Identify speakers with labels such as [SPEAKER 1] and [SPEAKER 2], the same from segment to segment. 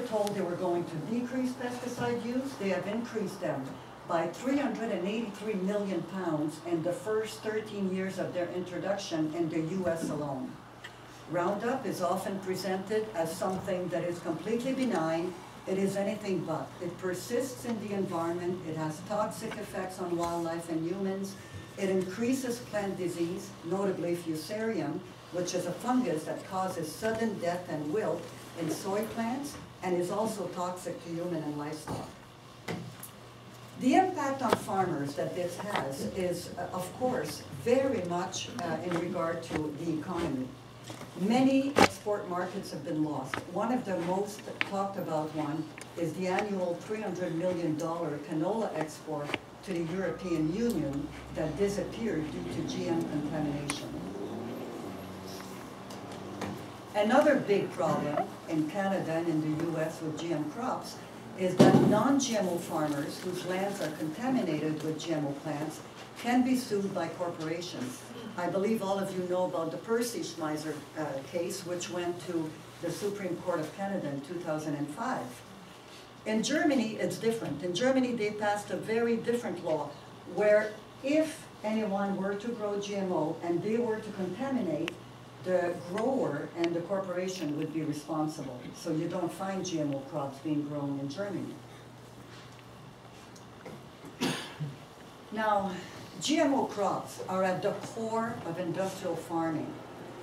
[SPEAKER 1] told they were going to decrease pesticide use, they have increased them by 383 million pounds in the first 13 years of their introduction in the US alone. Roundup is often presented as something that is completely benign. It is anything but. It persists in the environment, it has toxic effects on wildlife and humans, it increases plant disease, notably Fusarium, which is a fungus that causes sudden death and wilt in soy plants, and is also toxic to human and livestock. The impact on farmers that this has is, of course, very much in regard to the economy. Many export markets have been lost. One of the most talked about one is the annual $300 million canola export to the European Union that disappeared due to GM contamination. Another big problem in Canada and in the US with GM crops is that non-GMO farmers whose lands are contaminated with GMO plants can be sued by corporations. I believe all of you know about the Percy Schmeiser case, which went to the Supreme Court of Canada in 2005. In Germany, it's different. In Germany, they passed a very different law, where if anyone were to grow GMO and they were to contaminate, the grower and the corporation would be responsible. So you don't find GMO crops being grown in Germany. Now, GMO crops are at the core of industrial farming.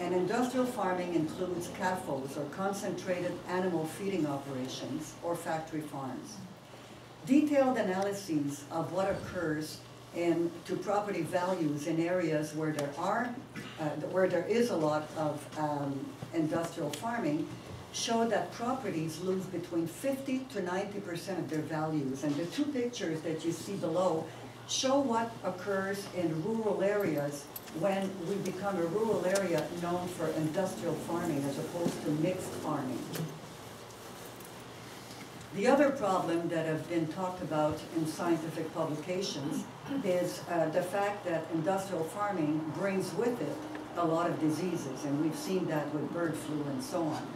[SPEAKER 1] And industrial farming includes CAFOs, or concentrated animal feeding operations, or factory farms. Detailed analyses of what occurs to property values in areas where there is a lot of industrial farming show that properties lose between 50 to 90% of their values. And the two pictures that you see below show what occurs in rural areas when we become a rural area known for industrial farming as opposed to mixed farming. The other problem that have been talked about in scientific publications is the fact that industrial farming brings with it a lot of diseases, and we've seen that with bird flu and so on.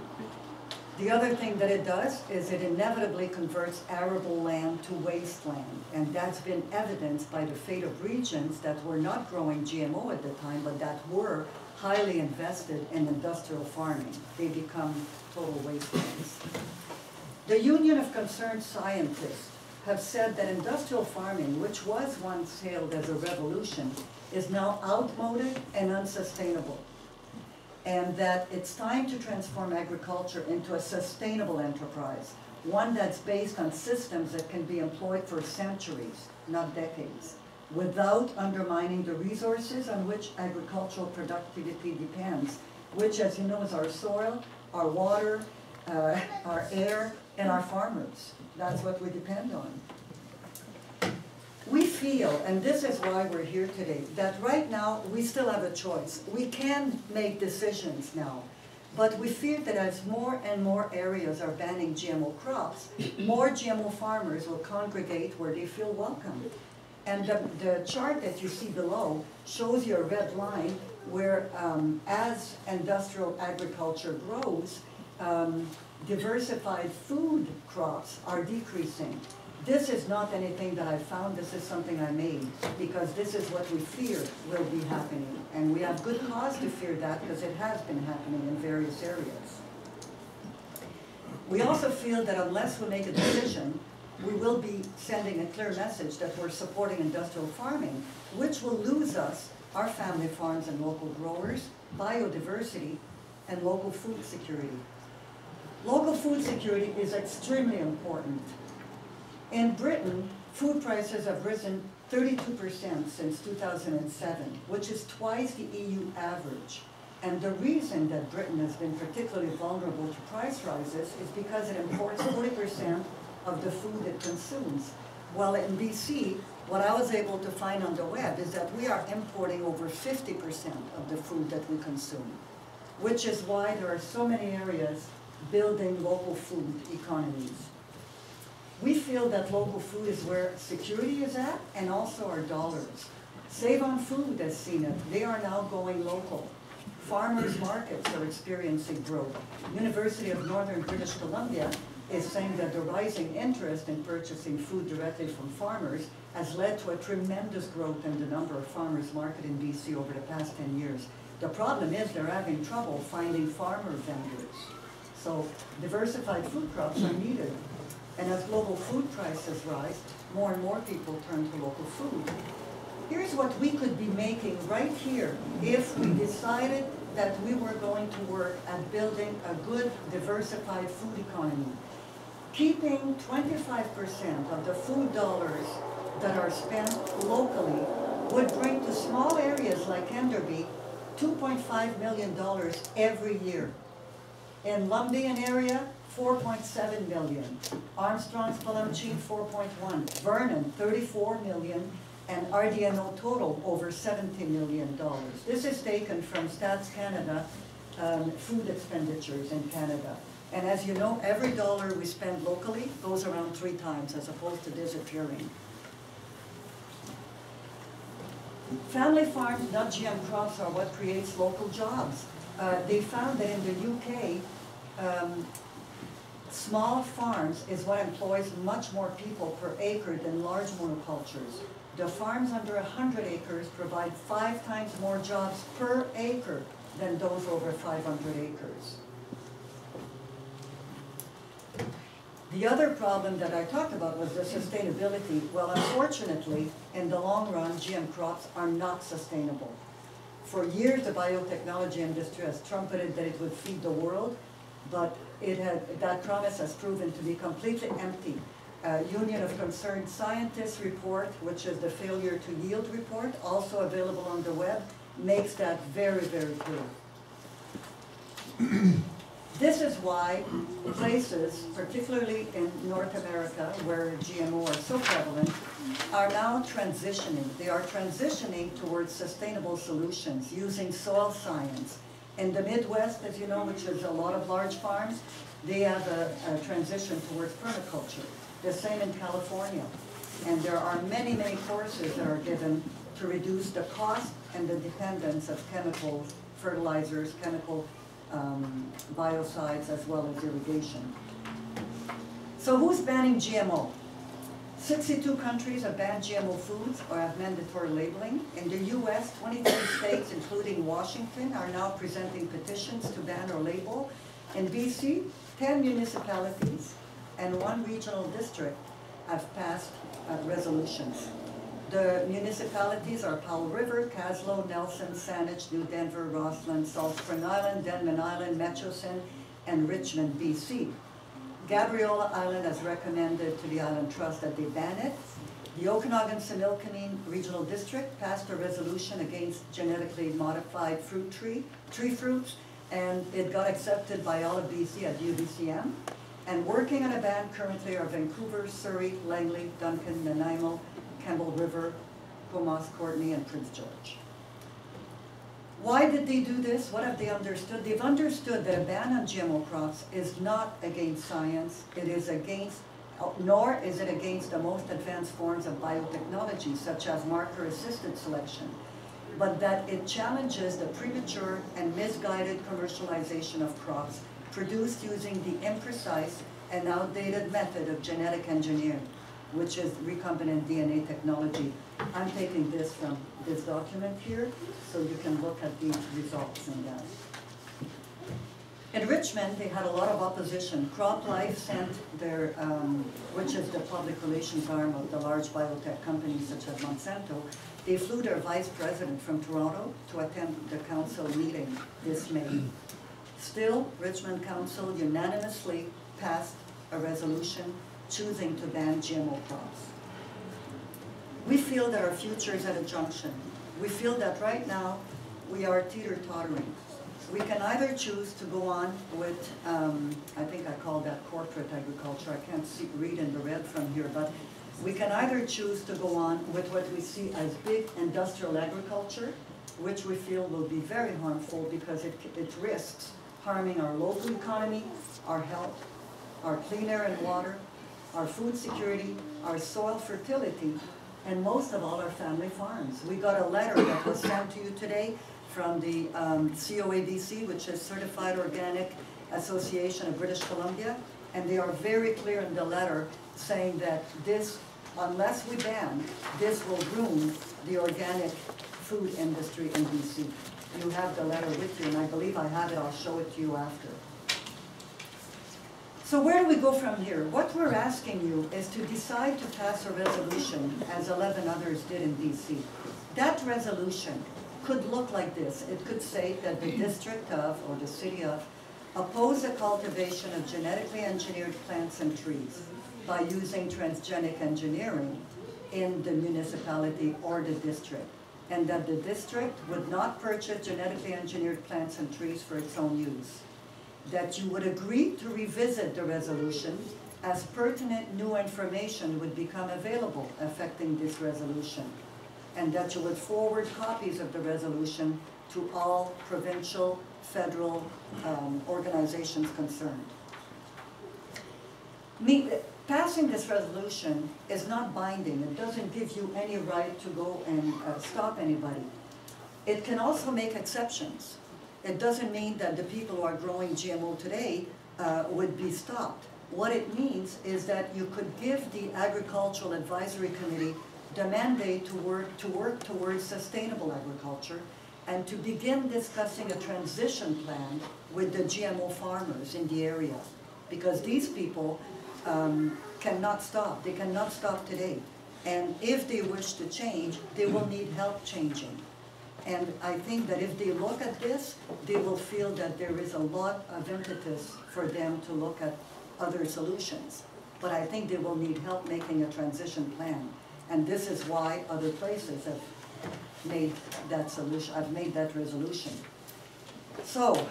[SPEAKER 1] The other thing that it does is it inevitably converts arable land to wasteland, and that's been evidenced by the fate of regions that were not growing GMO at the time, but that were highly invested in industrial farming. They become total wastelands. The Union of Concerned Scientists have said that industrial farming, which was once hailed as a revolution, is now outmoded and unsustainable, and that it's time to transform agriculture into a sustainable enterprise, one that's based on systems that can be employed for centuries, not decades, without undermining the resources on which agricultural productivity depends, which, as you know, is our soil, our water, our air, and our farmers. That's what we depend on. We feel, and this is why we're here today, that right now we still have a choice. We can make decisions now, but we fear that as more and more areas are banning GMO crops, more GMO farmers will congregate where they feel welcome. And the chart that you see below shows you a red line where as industrial agriculture grows, diversified food crops are decreasing. This is not anything that I found, this is something I made, because this is what we fear will be happening. And we have good cause to fear that, because it has been happening in various areas. We also feel that unless we make a decision, we will be sending a clear message that we're supporting industrial farming, which will lose us our family farms and local growers, biodiversity, and local food security. Local food security is extremely important. In Britain, food prices have risen 32% since 2007, which is twice the EU average. And the reason that Britain has been particularly vulnerable to price rises is because it imports 40% of the food it consumes. While in BC, what I was able to find on the web is that we are importing over 50% of the food that we consume, which is why there are so many areas building local food economies. We feel that local food is where security is at, and also our dollars. Save on Food has seen it. They are now going local. Farmers markets are experiencing growth. University of Northern British Columbia is saying that the rising interest in purchasing food directly from farmers has led to a tremendous growth in the number of farmers market in BC over the past 10 years. The problem is they're having trouble finding farmer vendors. So diversified food crops are needed. And as global food prices rise, more and more people turn to local food. Here's what we could be making right here if we decided that we were going to work at building a good diversified food economy. Keeping 25% of the food dollars that are spent locally would bring to small areas like Enderby $2.5 million every year. In Lumbian area, $4.7 million. Armstrong's Palumcheen, $4.1. Vernon, $34 million. And RDNO total, over $70 million. This is taken from Stats Canada food expenditures in Canada. And as you know, every dollar we spend locally goes around 3 times as opposed to disappearing. Family farms, not GM crops, are what creates local jobs. They found that in the UK, small farms is what employs much more people per acre than large monocultures. The farms under 100 acres provide 5 times more jobs per acre than those over 500 acres. The other problem that I talked about was the sustainability. Well, unfortunately, in the long run, GM crops are not sustainable. For years, the biotechnology industry has trumpeted that it would feed the world, but that promise has proven to be completely empty. Union of Concerned Scientists report, which is the failure to yield report, also available on the web, makes that very, very clear. This is why places, particularly in North America, where GMO are so prevalent, are now transitioning. They are transitioning towards sustainable solutions using soil science. In the Midwest, as you know, which is a lot of large farms, they have a transition towards permaculture. The same in California. And there are many, many courses that are given to reduce the cost and the dependence of chemicals, fertilizers, chemical biocides, as well as irrigation. So who's banning GMO? 62 countries have banned GMO foods or have mandatory labeling. In the US, 23 states, including Washington, are now presenting petitions to ban or label. In BC, 10 municipalities and 1 regional district have passed resolutions. The municipalities are Powell River, Caslow, Nelson, Saanich, New Denver, Rossland, Salt Spring Island, Denman Island, Metrosin, and Richmond, BC. Gabriola Island has recommended to the Island Trust that they ban it. The Okanagan-Similkameen Regional District passed a resolution against genetically modified tree fruits, and it got accepted by all of BC at UBCM. And working on a ban currently are Vancouver, Surrey, Langley, Duncan, Nanaimo, Campbell River, Comas, Courtenay, and Prince George. Why did they do this? What have they understood? They've understood that a ban on GMO crops is not against science. It is against, nor is it against the most advanced forms of biotechnology, such as marker-assisted selection, but that it challenges the premature and misguided commercialization of crops produced using the imprecise and outdated method of genetic engineering, which is recombinant DNA technology. I'm taking this from this document here, so you can look at the results in that. In Richmond, they had a lot of opposition. CropLife sent their, which is the public relations arm of the large biotech companies such as Monsanto, they flew their vice president from Toronto to attend the council meeting this May. Still, Richmond Council unanimously passed a resolution choosing to ban GMO crops. We feel that our future is at a junction. We feel that right now we are teeter-tottering. We can either choose to go on with, I think I call that corporate agriculture. I can't read in the red from here, but we can either choose to go on with what we see as big industrial agriculture, which we feel will be very harmful because it risks harming our local economy, our health, our clean air and water, our food security, our soil fertility, and most of all, our family farms. We got a letter that was sent to you today from the COABC, which is Certified Organic Association of British Columbia, And they are very clear in the letter saying that this, unless we ban, this will ruin the organic food industry in BC. You have the letter with you, and I believe I have it. I'll show it to you after. So where do we go from here? What we're asking you is to decide to pass a resolution, as 11 others did in BC. That resolution could look like this. It could say that the district of, or the city of, oppose the cultivation of genetically engineered plants and trees by using transgenic engineering in the municipality or the district, and that the district would not purchase genetically engineered plants and trees for its own use. That you would agree to revisit the resolution as pertinent new information would become available affecting this resolution, and that you would forward copies of the resolution to all provincial, federal organizations concerned. Passing this resolution is not binding. It doesn't give you any right to go and stop anybody. It can also make exceptions. It doesn't mean that the people who are growing GMO today would be stopped. What it means is that you could give the Agricultural Advisory Committee the mandate to work towards sustainable agriculture and to begin discussing a transition plan with the GMO farmers in the area. Because these people cannot stop. They cannot stop today. And if they wish to change, they will need help changing. And I think that if they look at this, they will feel that there is a lot of impetus for them to look at other solutions. But I think they will need help making a transition plan. And this is why other places have made that solution, I've made that resolution. So,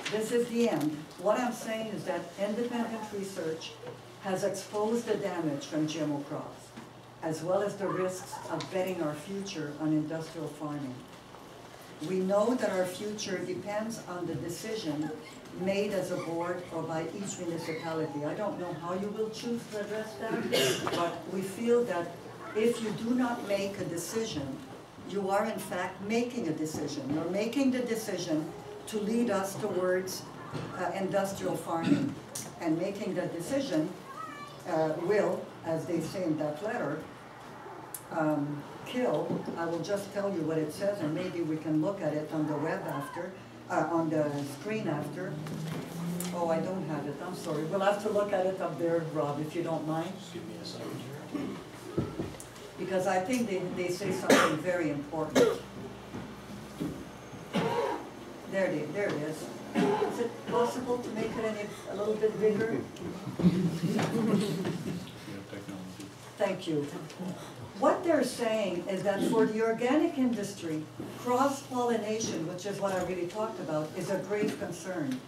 [SPEAKER 1] this is the end. What I'm saying is that independent research has exposed the damage from GMO crops, as well as the risks of betting our future on industrial farming. We know that our future depends on the decision made as a board or by each municipality. I don't know how you will choose to address that, but we feel that if you do not make a decision, you are in fact making a decision. You're making the decision to lead us towards industrial farming. And making that decision will, as they say in that letter, kill. I will just tell you what it says, and maybe we can look at it on the web after, on the screen after. Oh, I don't have it, I'm sorry. We'll have to look at it up there, Rob, if you don't mind.
[SPEAKER 2] Just give me a second here.
[SPEAKER 1] Because I think they say something very important. There it is. Is it possible to make it a little bit bigger? Thank you. What they're saying is that for the organic industry, cross-pollination, which is what I really talked about, is a grave concern.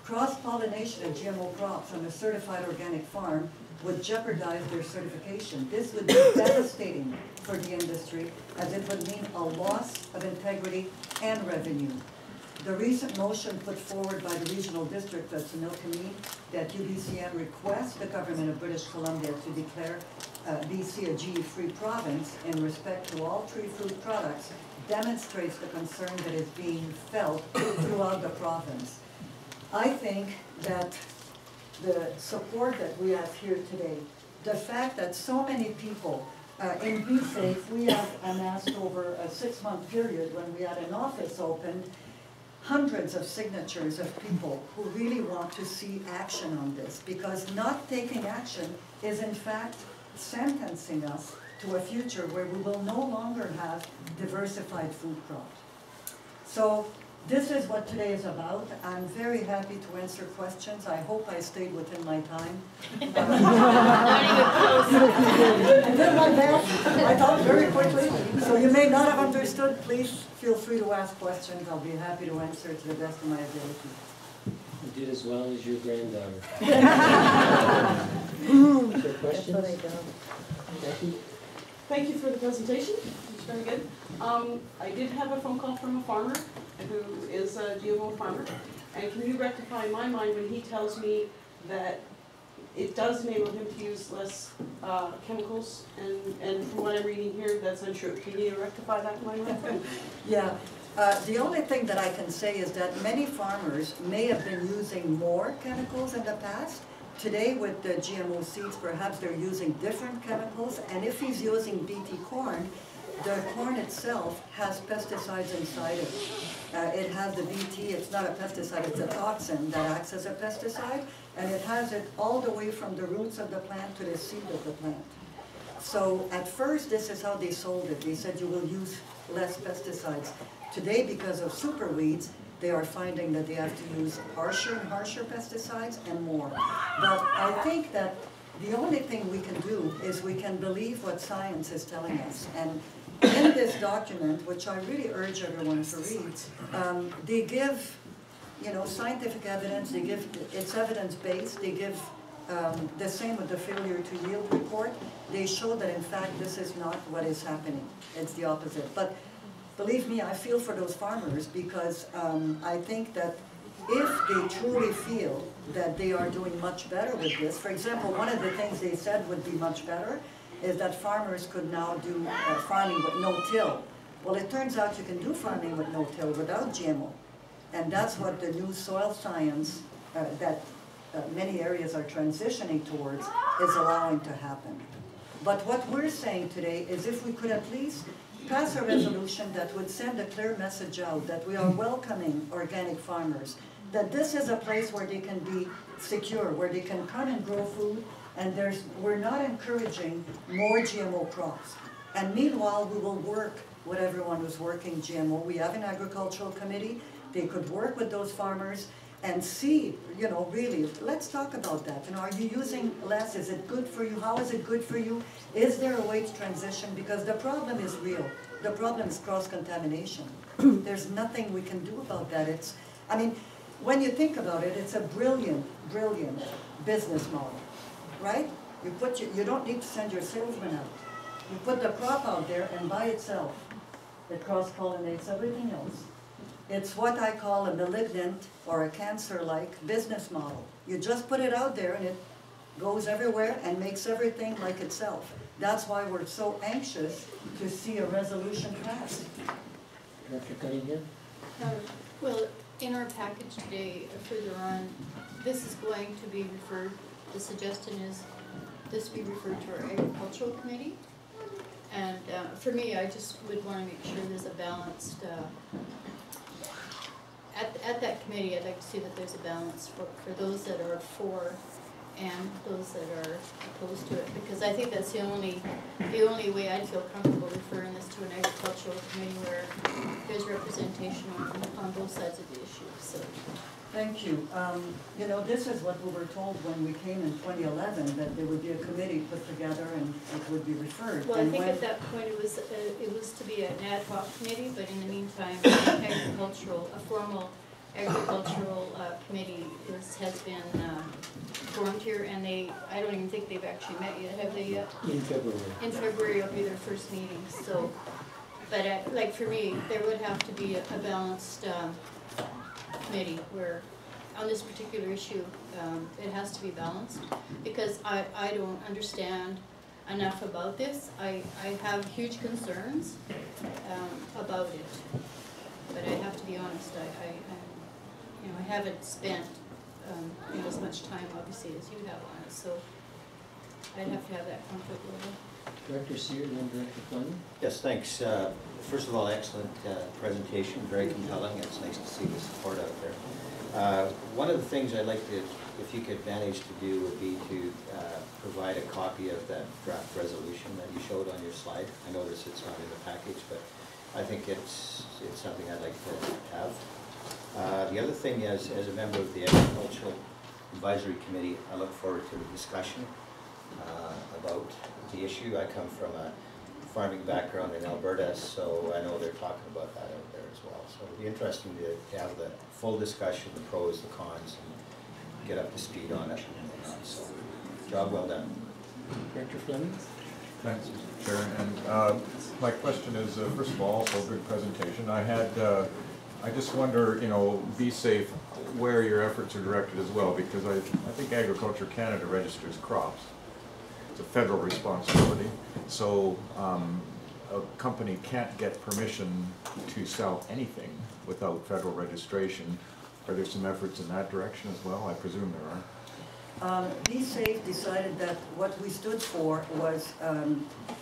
[SPEAKER 1] Cross-pollination of GMO crops on a certified organic farm would jeopardize their certification. This would be devastating for the industry, as it would mean a loss of integrity and revenue. The recent motion put forward by the regional district of Similkameen that UBCM requests the government of British Columbia to declare BC a GE-free province in respect to all tree fruit products demonstrates the concern that is being felt throughout the province. I think that the support that we have here today, the fact that so many people in Be Safe, we have amassed over a 6-month period when we had an office open, hundreds of signatures of people who really want to see action on this, because not taking action is in fact sentencing us to a future where we will no longer have diversified food crops. So this is what today is about. I'm very happy to answer questions. I hope I stayed within my time. I did my best. I thought very quickly. So you may not have understood. Please feel free to ask questions. I'll be happy to answer to the best of my ability.
[SPEAKER 3] You did as well as your granddaughter. Questions?
[SPEAKER 4] That's what I do.
[SPEAKER 3] Becky?
[SPEAKER 4] Thank you for the presentation. It's very good. I did have a phone call from a farmer who is a GMO farmer. And can you rectify my mind when he tells me that it does enable him to use less chemicals, and from what I'm reading here, that's untrue. Can you rectify that in my mind?
[SPEAKER 1] Yeah. The only thing that I can say is that many farmers may have been using more chemicals in the past, today with the GMO seeds, perhaps they're using different chemicals, and if he's using BT corn, the corn itself has pesticides inside it. It has the BT, it's not a pesticide, it's a toxin that acts as a pesticide, and it has it all the way from the roots of the plant to the seed of the plant. So at first, this is how they sold it. They said you will use less pesticides. Today, because of super weeds, they are finding that they have to use harsher and harsher pesticides and more. But I think that the only thing we can do is we can believe what science is telling us. And in this document, which I really urge everyone to read, they give, scientific evidence. They give, it's evidence-based. They give the same with the failure to yield report. They show that in fact this is not what is happening. It's the opposite. But believe me, I feel for those farmers because I think that if they truly feel that they are doing much better with this, for example, one of the things they said would be much better is that farmers could now do farming with no-till. Well, it turns out you can do farming with no-till without GMO. And that's what the new soil science that many areas are transitioning towards is allowing to happen. But what we're saying today is if we could at least pass a resolution that would send a clear message out that we are welcoming organic farmers, that this is a place where they can be secure, where they can come and grow food, and we're not encouraging more GMO crops. And meanwhile, we will work with everyone who's working GMO. We have an agricultural committee. They could work with those farmers and see, really, let's talk about that. Are you using less? Is it good for you? How is it good for you? Is there a way to transition? Because the problem is real. The problem is cross-contamination. There's nothing we can do about that. When you think about it, it's a brilliant, brilliant business model, right? You don't need to send your salesman out. You put the crop out there and by itself, it cross-pollinates everything else. It's what I call a malignant or a cancer-like business model. You just put it out there and it goes everywhere and makes everything like itself. That's why we're so anxious to see a resolution passed.
[SPEAKER 3] Director Cunningham?
[SPEAKER 5] Well, in our package today, further on, this is going to be referred, the suggestion is this be referred to our agricultural committee. And for me, I just would want to make sure there's a balanced, at that committee, I'd like to see that there's a balance for those that are for and those that are opposed to it, because I think that's the only way I'd feel comfortable referring this to an agricultural committee where there's representation on both sides of the issue. So.
[SPEAKER 1] Thank you. This is what we were told when we came in 2011, that there would be a committee put together and it would be referred.
[SPEAKER 5] Well, I think at that point it was to be an ad hoc committee, but in the meantime, a formal agricultural committee has been formed here, and I don't even think they've actually met yet, have they yet?
[SPEAKER 3] In February.
[SPEAKER 5] In February will be their first meeting. So, but like for me, there would have to be a balanced committee where, on this particular issue, it has to be balanced, because I don't understand enough about this. I have huge concerns about it, but I have to be honest. I haven't spent as much time, obviously, as you have on it, so I'd have to have that comfort level.
[SPEAKER 3] Director Seard and then Director Fleming?
[SPEAKER 2] Yes, thanks. First of all, excellent presentation, very compelling. It's nice to see the support out there. One of the things I'd like to, if you could manage to do, would be to provide a copy of that draft resolution that you showed on your slide. I notice it's not in the package, but I think it's something I'd like to have. The other thing is, as a member of the Agricultural Advisory Committee, I look forward to the discussion about the issue. I come from a farming background in Alberta, so I know they're talking about that out there as well. So it'll be interesting to have the full discussion, the pros, the cons, and get up to speed on it. So, job well done.
[SPEAKER 3] Director Fleming?
[SPEAKER 6] Thanks, Mr. Chair. And my question is, first of all, also a good presentation. I just wonder, be safe where your efforts are directed as well, because I think Agriculture Canada registers crops. It's a federal responsibility. So a company can't get permission to sell anything without federal registration. Are there some efforts in that direction as well? I presume there are.
[SPEAKER 1] Be Safe decided that what we stood for was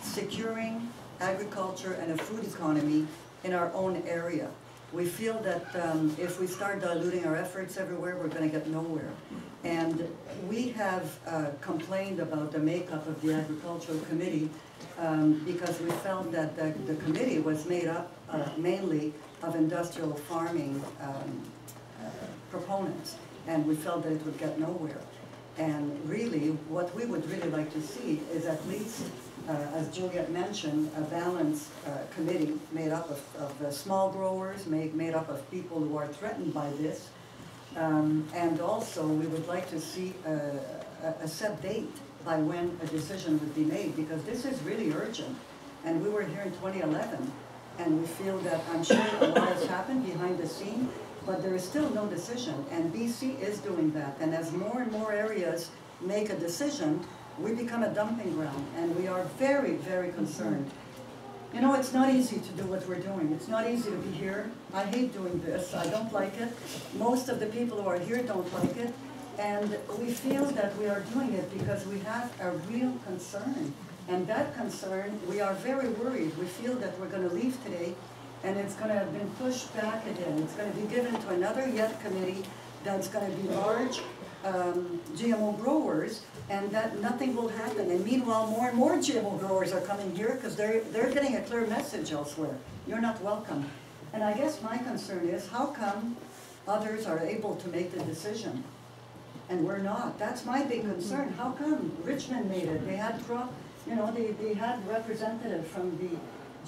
[SPEAKER 1] securing agriculture and a food economy in our own area. We feel that if we start diluting our efforts everywhere, we're going to get nowhere. And we have complained about the makeup of the Agricultural Committee because we felt that the committee was made up mainly of industrial farming proponents, and we felt that it would get nowhere. And really, what we would really like to see is at least, as Juliet mentioned, a balanced committee made up of small growers, made up of people who are threatened by this. And also, we would like to see a set date by when a decision would be made, because this is really urgent. And we were here in 2011, and we feel that, I'm sure a lot has happened behind the scene, but there is still no decision, and BC is doing that. And as more and more areas make a decision, we become a dumping ground, and we are very, very concerned. You know, it's not easy to do what we're doing. It's not easy to be here. I hate doing this. I don't like it. Most of the people who are here don't like it. And we feel that we are doing it because we have a real concern. And that concern, we are very worried. We feel that we're going to leave today, and it's going to have been pushed back again. It's going to be given to another yet committee that's going to be large GMO growers, and that nothing will happen. And meanwhile, more and more GMO growers are coming here because they're getting a clear message elsewhere. You're not welcome. And I guess my concern is, how come others are able to make the decision and we're not? That's my big concern. How come Richmond made it? They had they had representative from the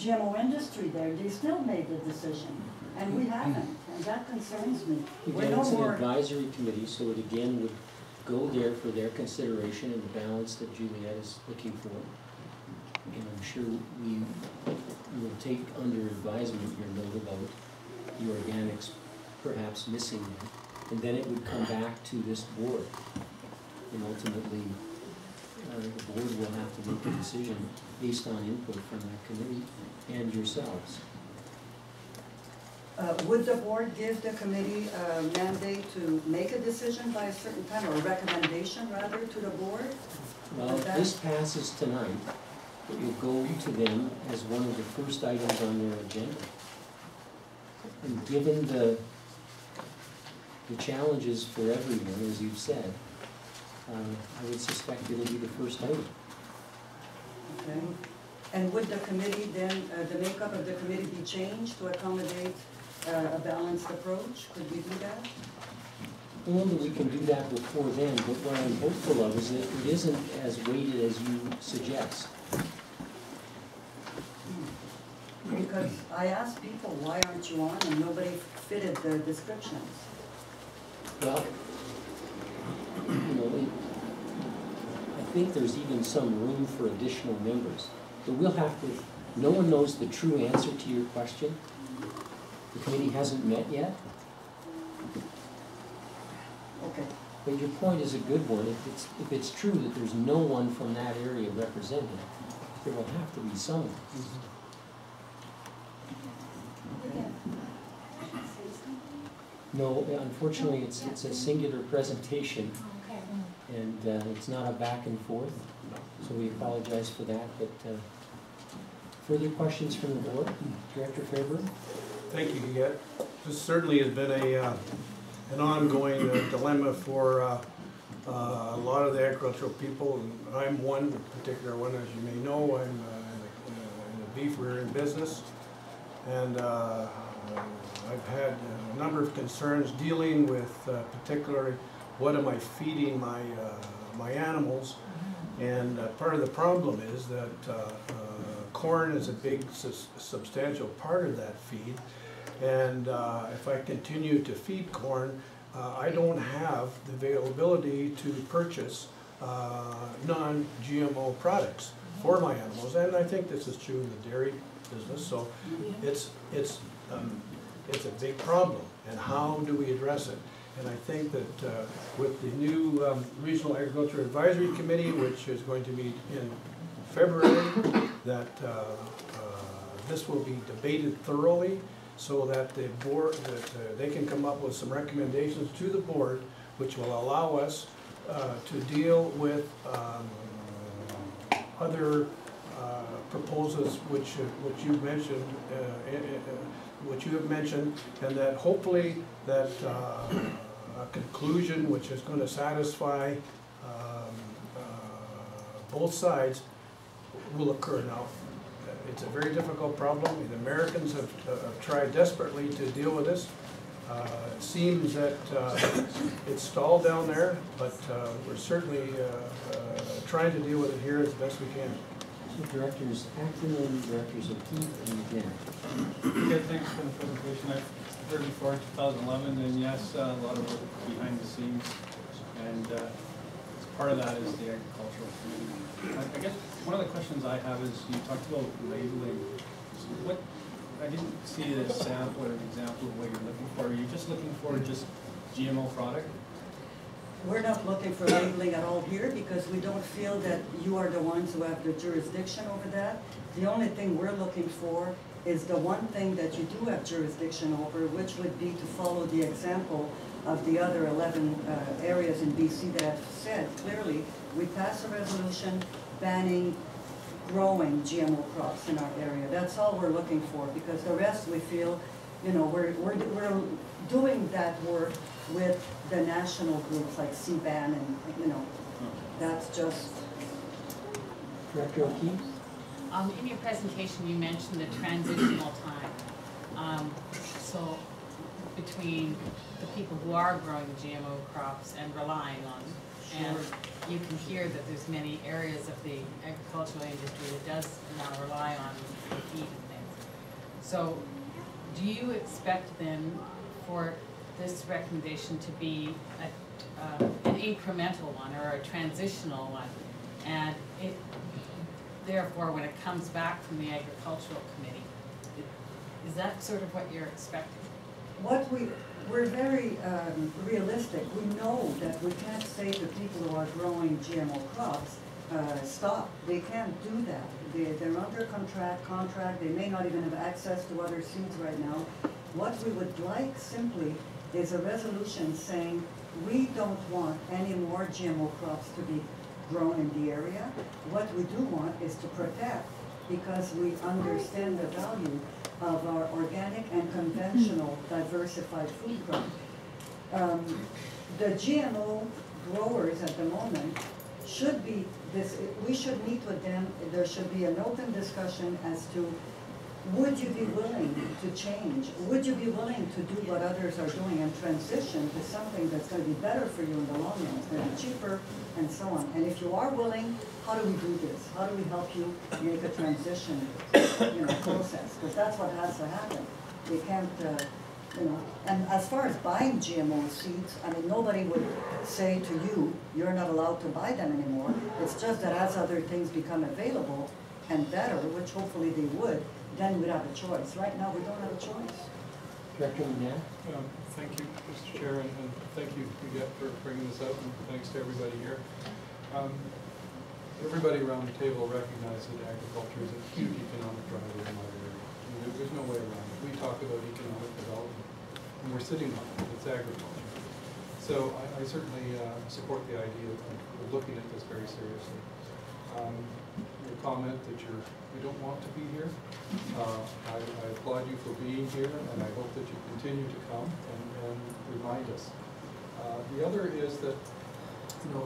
[SPEAKER 1] GMO industry there. They still made the decision, and we haven't, and that concerns me.
[SPEAKER 3] Again, it's an advisory committee, so it again would go there for their consideration and the balance that Juliet is looking for. And I'm sure we will take under advisement your note about the organics perhaps missing there. And then it would come back to this board. And ultimately, the board will have to make a decision based on input from that committee and yourselves.
[SPEAKER 1] Would the board give the committee a mandate to make a decision by a certain time, or a recommendation rather to the board?
[SPEAKER 3] Well, if this passes tonight, it will go to them as one of the first items on their agenda. And given the challenges for everyone, as you've said, I would suspect it'll be the first item.
[SPEAKER 1] Okay. And would the committee then, the makeup of the committee be changed to accommodate a balanced approach? Could we do that?
[SPEAKER 3] Well, we can do that before then, but what I'm hopeful of is that it isn't as weighted as you suggest.
[SPEAKER 1] Because I asked people, why aren't you on? And nobody fitted the descriptions.
[SPEAKER 3] Well, I think there's even some room for additional members. But we'll have to, no one knows the true answer to your question. The committee hasn't met yet.
[SPEAKER 1] Okay.
[SPEAKER 3] But your point is a good one. If it's true that there's no one from that area represented, there will have to be someone. No, unfortunately, it's a singular presentation, and it's not a back and forth, so we apologize for that. But further questions from the board? Director Fairburn?
[SPEAKER 7] Thank you, Juliet. This certainly has been an ongoing dilemma for a lot of the agricultural people, and I'm one particular one, as you may know. I'm in the beef rearing business, and I've had a number of concerns dealing with particularly what am I feeding my animals, and part of the problem is that corn is a big substantial part of that feed, and if I continue to feed corn, I don't have the availability to purchase non-GMO products for my animals, and I think this is true in the dairy business. So it's a big problem, and how do we address it? And I think that with the new Regional Agriculture Advisory Committee, which is going to meet in February, that this will be debated thoroughly, so that the board, they can come up with some recommendations to the board, which will allow us to deal with other proposals which you mentioned, which you have mentioned, and that hopefully that a conclusion which is going to satisfy both sides will occur. Now, it's a very difficult problem. The Americans have tried desperately to deal with this. It seems that it's stalled down there, but we're certainly trying to deal with it here as best we can.
[SPEAKER 3] So Directors Acton and Directors O'Keefe and again.
[SPEAKER 8] Yeah, thanks for the presentation. I've heard before 2011, and yes, a lot of work behind the scenes, and part of that is the agricultural community. I guess one of the questions I have is you talked about labeling. What I didn't see a sample or an example of what you're looking for. Are you just looking for just GMO product?
[SPEAKER 1] We're not looking for labeling at all here because we don't feel that you are the ones who have the jurisdiction over that. The only thing we're looking for is the one thing that you do have jurisdiction over, which would be to follow the example of the other 11 areas in BC that have said clearly, we pass a resolution banning growing GMO crops in our area. That's all we're looking for, because the rest we feel, you know, we're doing that work with the national groups like CBAN and, you know, that's just.
[SPEAKER 3] Director O'Keefe?
[SPEAKER 9] In your presentation, you mentioned the transitional time. So between the people who are growing GMO crops and relying on them. And you can hear that there's many areas of the agricultural industry that does now rely on feed and things. So do you expect then for this recommendation to be an incremental one or a transitional one? And therefore, when it comes back from the agricultural committee, is that sort of what you're expecting?
[SPEAKER 1] We're very realistic. We know that we can't say to people who are growing GMO crops, stop. They can't do that. They're under contract. They may not even have access to other seeds right now. What we would like simply is a resolution saying we don't want any more GMO crops to be grown in the area. What we do want is to protect, because we understand the value of our organic and conventional diversified food crop. The GMO growers at the moment should be we should meet with them. There should be an open discussion as to, would you be willing to change? Would you be willing to do what others are doing and transition to something that's going to be better for you in the long run? It's going to be cheaper and so on. And if you are willing, how do we do this? How do we help you make a transition, process? Because that's what has to happen. You can't, and as far as buying GMO seeds, I mean, nobody would say to you, you're not allowed to buy them anymore. It's just that as other things become available and better, which hopefully they would, then we'd have a choice. Right now, we don't have a choice.
[SPEAKER 3] Director McNabb?
[SPEAKER 8] Thank you, Mr. Chair, and thank you, Huguette, for bringing this out, and thanks to everybody here. Everybody around the table recognizes that agriculture is a huge economic driver in our area. I mean, there's no way around it. We talk about economic development, and we're sitting on it. It's agriculture. So I certainly support the idea of looking at this very seriously. Your comment that you don't want to be here, I applaud you for being here, and I hope that you continue to come and remind us. The other is that,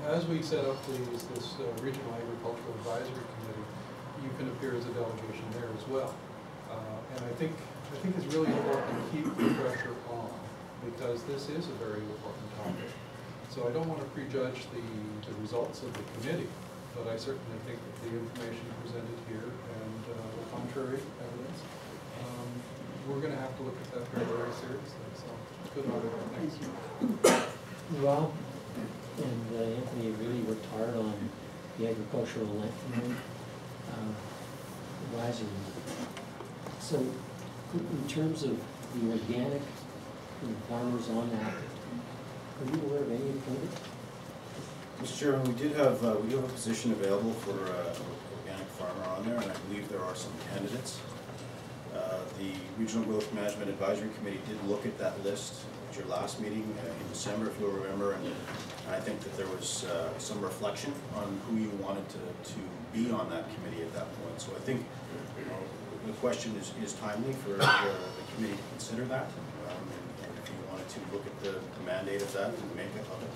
[SPEAKER 8] as we set up this Regional Agricultural Advisory Committee, you can appear as a delegation there as well. And I think it's really important to keep the pressure on, because this is a very important topic. So I don't want to prejudge the results of the committee, but I certainly think that the information presented here and the contrary evidence, we're going to have to look at that very, very seriously. So good on it. Thanks.
[SPEAKER 3] Rob and Anthony really worked hard on the agricultural land advisory. So in terms of the organic and farmers on that, are you aware of any appointed?
[SPEAKER 10] Mr. Chairman, we do have a position available for an organic farmer on there, and I believe there are some candidates. The Regional Growth Management Advisory Committee did look at that list at your last meeting in December, if you'll remember, and I think that there was some reflection on who you wanted to be on that committee at that point. So I think the question is timely for the committee to consider that. And if you wanted to look at the mandate of that and make it of it,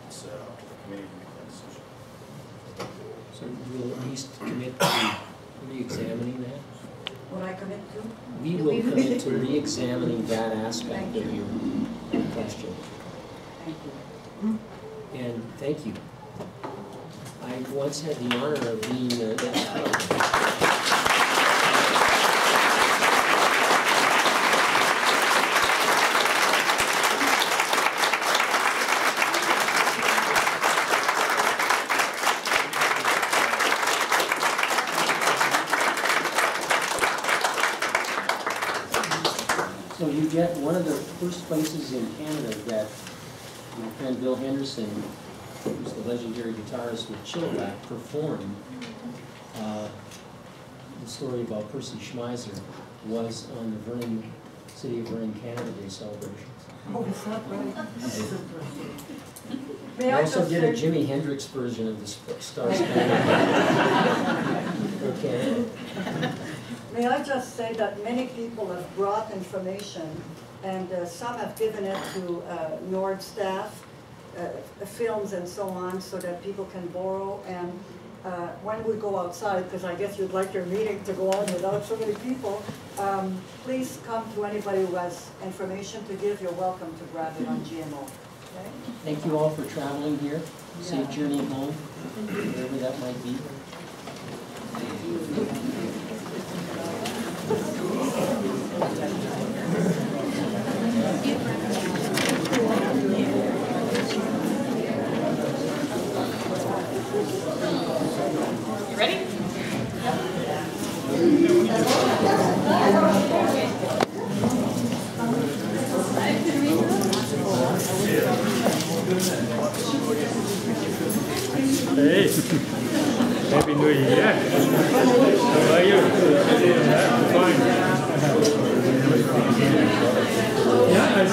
[SPEAKER 10] it's up to the committee to make that decision.
[SPEAKER 3] So we'll at least commit to re-examining that?
[SPEAKER 1] What I commit to?
[SPEAKER 3] We will commit to re-examining that aspect of your question.
[SPEAKER 1] Thank you.
[SPEAKER 3] And thank you. I once had the honor of being so you get one of the first places in Canada that my friend Bill Henderson, who's the legendary guitarist with Chilliwack, performed the story about Percy Schmeiser was on the Vernon, City of Vernon Canada Day celebrations.
[SPEAKER 1] Oh, is that right?
[SPEAKER 3] I
[SPEAKER 1] May I
[SPEAKER 3] also
[SPEAKER 1] just
[SPEAKER 3] did a
[SPEAKER 1] say,
[SPEAKER 3] Jimi Hendrix version of the Star Spangled Okay.
[SPEAKER 1] may I just say that many people have brought information, and some have given it to NORD staff, films and so on, so that people can borrow. And when we go outside, because I guess you'd like your meeting to go on without so many people, please come to anybody who has information to give. You're welcome to grab it on GMO. Okay?
[SPEAKER 3] Thank you all for traveling here. Safe journey home, wherever that might be.
[SPEAKER 9] You ready?
[SPEAKER 11] Hey, Happy New Year. How are you? Fine. Yeah, I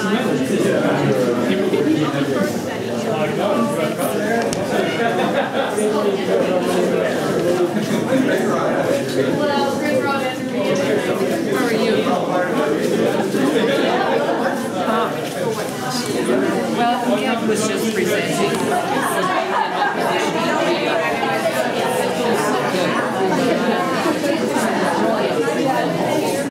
[SPEAKER 11] see.